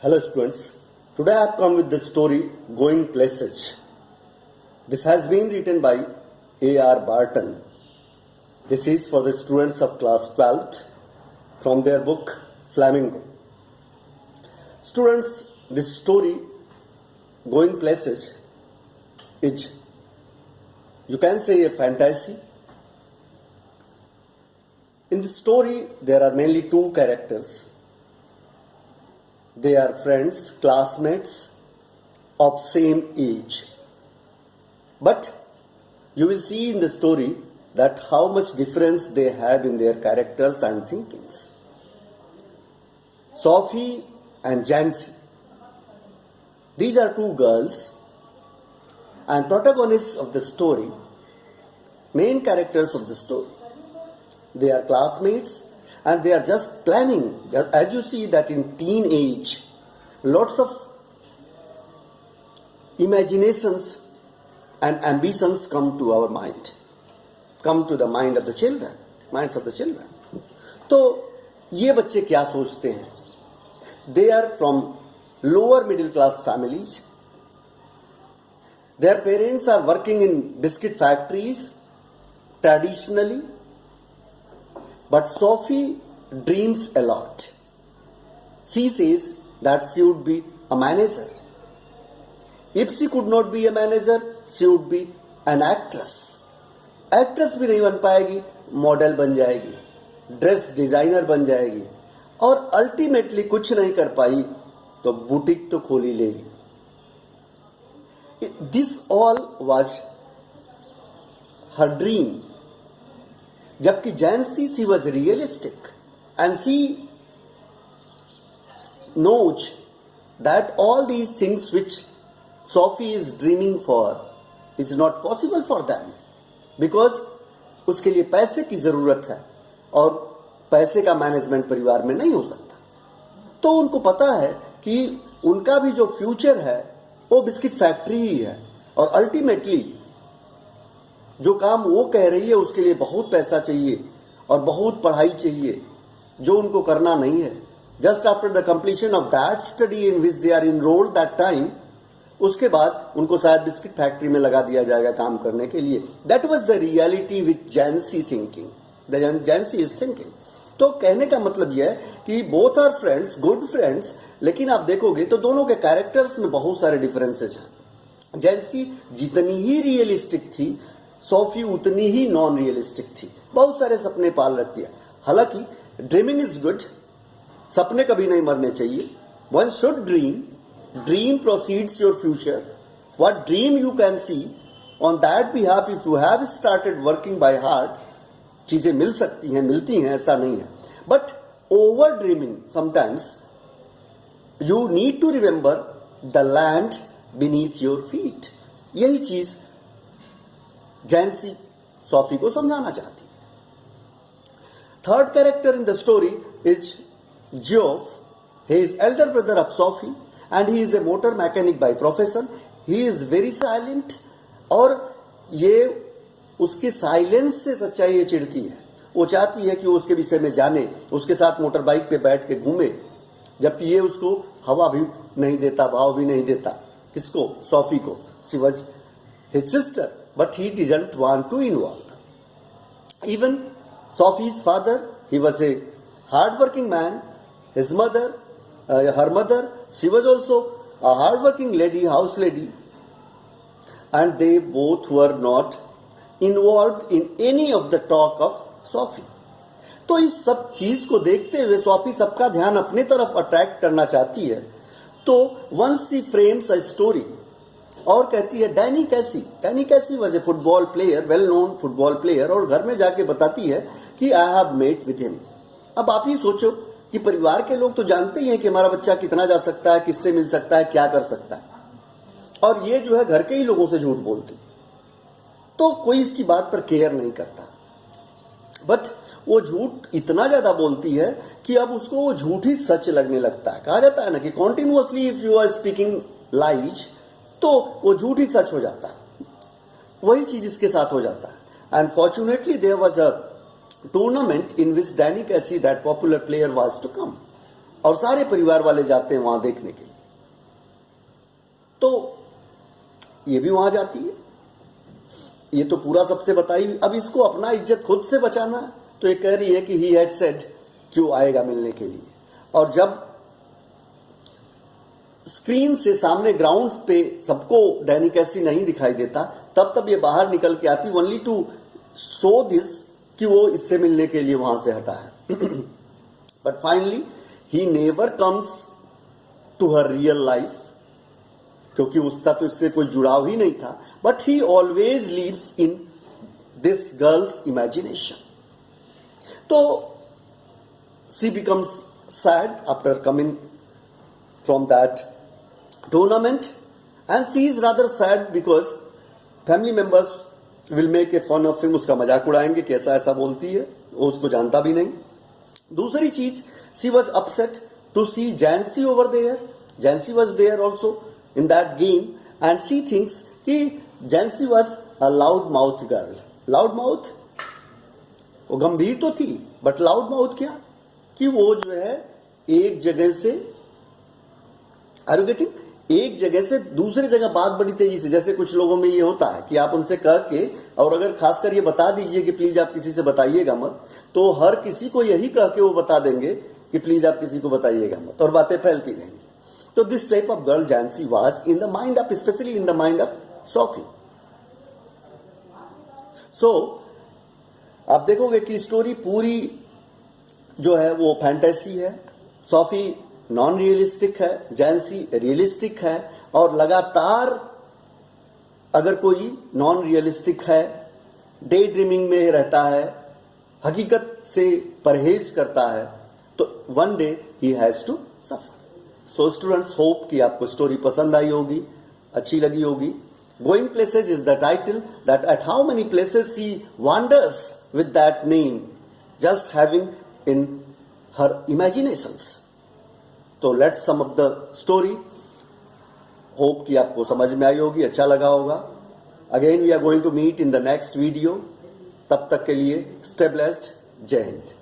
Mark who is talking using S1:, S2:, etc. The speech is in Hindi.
S1: Hello students, today I have come with the story Going Places. This has been written by A.R. Barton. This is for the students of class 12th from their book Flamingo. Students, this story Going Places is, you can say, a fantasy. In the story there are mainly two characters. They are friends, classmates of same age. But you will see in the story that how much difference they have in their characters and thinkings. Sophie and Jancy. These are two girls and protagonists of the story, main characters of the story. They are classmates and they are just planning. As you see that in teen age, lots of imaginations and ambitions come to our mind, come to the mind of the children, minds of the children. तो ये बच्चे क्या सोचते हैं? They are from lower middle class families. Their parents are working in biscuit factories traditionally. But Sophie dreams a lot. She says that she would be a manager. If she could not be a manager, she would be an actress. Actress भी नहीं बन पाएगी, मॉडल बन जाएगी, ड्रेस डिजाइनर बन जाएगी और अल्टीमेटली कुछ नहीं कर पाई तो बुटीक तो खोल ही लेगी. This all was her dream. जबकि Jancy, she was realistic and she knows that all these things which Sophie is dreaming for is not possible for them because उसके लिए पैसे की ज़रूरत है और पैसे का मैनेजमेंट परिवार में नहीं हो सकता. तो उनको पता है कि उनका भी जो फ्यूचर है वो बिस्किट फैक्ट्री ही है और अल्टीमेटली जो काम वो कह रही है उसके लिए बहुत पैसा चाहिए और बहुत पढ़ाई चाहिए जो उनको करना नहीं है. Just after the completion of that study in which they are enrolled that time, उसके बाद उनको शायद बिस्किट फैक्ट्री में लगा दिया जाएगा काम करने के लिए. That was the reality which Jancy thinking, the Jancy is thinking. तो कहने का मतलब यह है कि both are friends, good friends, लेकिन आप देखोगे तो दोनों के कैरेक्टर्स में बहुत सारे डिफरेंसेस हैं. जैंसी जितनी ही रियलिस्टिक थी, सोफी उतनी ही नॉन रियलिस्टिक थी. बहुत सारे सपने पाल रखती है. हालांकि ड्रीमिंग इज गुड, सपने कभी नहीं मरने चाहिए. One should dream, dream proceeds your future. What dream you can see on that behalf, if you have started working by heart, चीजें मिल सकती हैं, मिलती हैं, ऐसा नहीं है. But over dreaming sometimes you need to remember the land beneath your feet. यही चीज जैंसी सोफी को समझाना चाहती. Third character in the story is Geoff. He is elder brother of Sophie and he is a motor mechanic by profession. He is very silent और ये उसके साइलेंस से सच्चाई ये चिढ़ती है. वो चाहती है कि वो उसके विषय में जाने, उसके साथ मोटर बाइक पे बैठ के घूमे, जबकि ये उसको हवा भी नहीं देता, भाव भी नहीं देता. किसको? सोफी को. She was his sister, but he didn't want to involve. Even Sophie's father, he was a hard-working man. His mother, her mother, she was also a hard-working lady, house lady, and they both were not involved in any of the talk of Sophie. तो इस सब चीज को देखते हुए सोफी सबका ध्यान अपने तरफ अट्रैक्ट करना चाहती है. तो once she frames a story और कहती है Danny Casey was a football player, well known football player, और घर में जाके बताती है कि I have met with him. अब आप ही सोचो कि परिवार के लोग तो जानते ही हैं कि हमारा बच्चा कितना जा सकता है, किससे मिल सकता है, क्या कर सकता है, और ये जो है घर के ही लोगों से झूठ बोलती. तो कोई इसकी बात पर केयर नहीं करता. बट वो झूठ इतना ज्यादा बोलती है कि अब उसको वो झूठ ही सच लगने लगता है. कहा जाता है ना कि continuously if you are speaking lies, तो वो झूठ ही सच हो जाता है. वही चीज इसके साथ हो जाता है. And fortunately there was a tournament in which Danny Casey, that popular player, was to come. और सारे परिवार वाले जाते हैं वहां देखने के लिए। तो ये भी वहां जाती है। ये तो पूरा सबसे बताई। अब इसको अपना इज्जत खुद से बचाना है, तो ये कह रही है कि ही हैड सेड क्यों आएगा मिलने के लिए। और जब स्क्रीन से सामने ग्राउंड पे सबको डैनी कैसी नहीं दिखाई देता, तब ये बाहर निकल के आती ओनली टू शो दिस कि वो इससे मिलने के लिए वहां से हटा है। But finally he never comes to her real life, क्योंकि उसका तो इससे कोई जुड़ाव ही नहीं था। But he always lives in this girl's imagination. तो she becomes sad after coming from that tournament, and she is rather sad because family members will make a fun of him. उसका मजाक उड़ाएंगे कि ऐसा ऐसा बोलती है, वो उसको जानता भी नहीं। दूसरी चीज, she was upset to see Jancy over there. Jancy was there also in that game, and she thinks कि Jancy was a loud mouth girl. Loud mouth, वो गंभीर तो थी, बट लाउड माउथ क्या कि वो जो है एक जगह से आरोगेटिंग, एक जगह से दूसरी जगह बात बड़ी तेजी से, जैसे कुछ लोगों में ये होता है कि आप उनसे कह के, और अगर खासकर ये बता दीजिए कि प्लीज आप किसी से बताइएगा मत, तो हर किसी को यही कह के वो बता देंगे कि प्लीज आप किसी को बताइएगा मत, और बातें फैलती रहेंगी। तो this type of girl Jancy was in the mind of, especially in the mind of Sophie. So आप देखोगे कि स्टोरी पूरी जो है वो फैंटेसी है। सोफी नॉन रियलिस्टिक है, जैंसी रियलिस्टिक है, और लगातार अगर कोई नॉन रियलिस्टिक है, डे ड्रीमिंग में रहता है, हकीकत से परहेज करता है, तो one day he has to suffer. So students, hope कि आपको स्टोरी पसंद आई होगी, अच्छी लगी होगी। Going places is the title that at how many places see wonders with that name, just having in her imaginations. तो let's sum up the story. Hope कि आपको समझ में आई होगी, अच्छा लगा होगा। Again we are going to meet in the next video. तब तक के लिए स्टे ब्लेस्ड। जय हिंद।